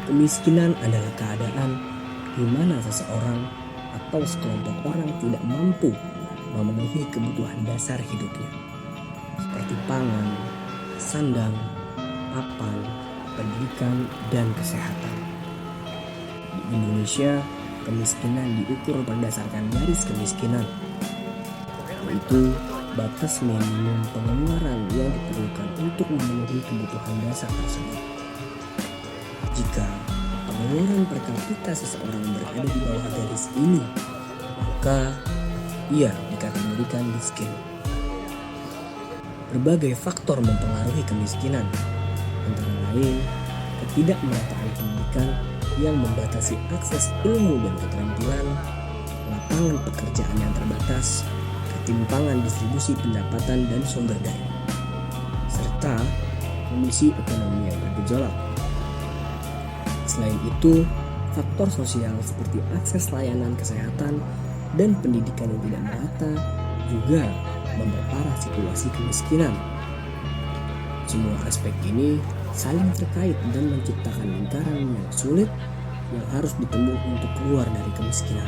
Kemiskinan adalah keadaan di mana seseorang atau sekelompok orang tidak mampu memenuhi kebutuhan dasar hidupnya, seperti pangan, sandang, papan, pendidikan, dan kesehatan. Di Indonesia, kemiskinan diukur berdasarkan garis kemiskinan, yaitu batas minimum pengeluaran yang diperlukan untuk memenuhi kebutuhan dasar tersebut. Jika pengeluaran per kapita seseorang berada di bawah garis ini, maka ia dikategorikan miskin. Berbagai faktor mempengaruhi kemiskinan, antara lain ketidakmerataan pendidikan yang membatasi akses ilmu dan keterampilan, lapangan pekerjaan yang terbatas, ketimpangan distribusi pendapatan dan sumber daya, serta kondisi ekonomi yang bergejolak. Selain itu, faktor sosial seperti akses layanan kesehatan dan pendidikan yang tidak merata juga memperparah situasi kemiskinan. Semua aspek ini saling terkait dan menciptakan lingkaran yang sulit yang harus ditempuh untuk keluar dari kemiskinan.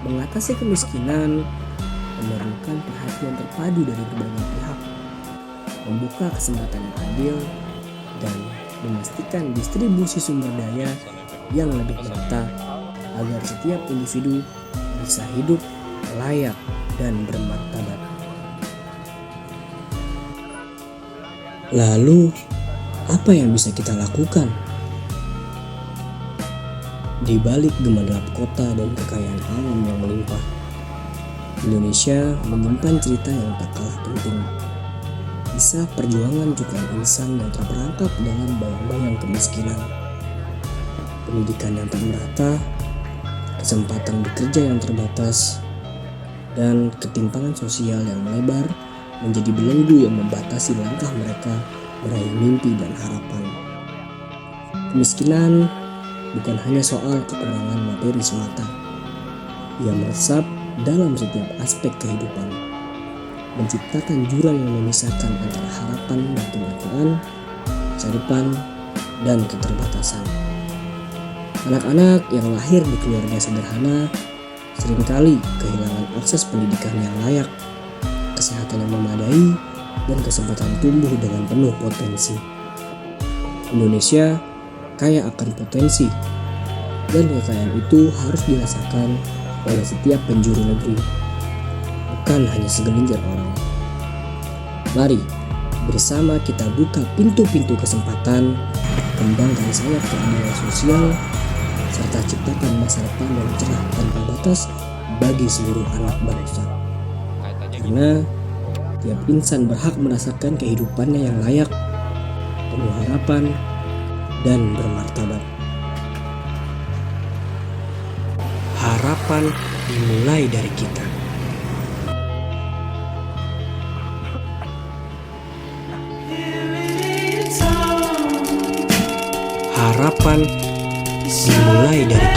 Mengatasi kemiskinan memerlukan perhatian terpadu dari berbagai pihak, membuka kesempatan yang adil, dan memastikan distribusi sumber daya yang lebih merata agar setiap individu bisa hidup layak dan bermartabat. Lalu, apa yang bisa kita lakukan? Di balik gemerlap kota dan kekayaan alam yang melimpah, Indonesia menyimpan cerita yang tak kalah penting. Kisah perjuangan jutaan insan yang terperangkap dalam bayang-bayang kemiskinan, pendidikan yang tak merata, kesempatan bekerja yang terbatas, dan ketimpangan sosial yang melebar menjadi belenggu yang membatasi langkah mereka meraih mimpi dan harapan. Kemiskinan bukan hanya soal kekurangan materi semata. Ia meresap dalam setiap aspek kehidupan, menciptakan jurang yang memisahkan antara harapan dan kenyataan, masa depan dan keterbatasan. Anak-anak yang lahir di keluarga sederhana seringkali kehilangan akses pendidikan yang layak, kesehatan yang memadai, dan kesempatan tumbuh dengan penuh potensi. Indonesia kaya akan potensi, dan kekayaan itu harus dirasakan oleh setiap penjuru negeri, bukan hanya segelintir orang. Mari bersama kita buka pintu-pintu kesempatan, kembangkan sayap keadilan sosial, serta ciptakan masa depan yang cerah tanpa batas bagi seluruh anak bangsa. Karena tiap insan berhak merasakan kehidupannya yang layak, penuh harapan, dan bermartabat. Harapan dimulai dari kita. Harapan dimulai dari kita.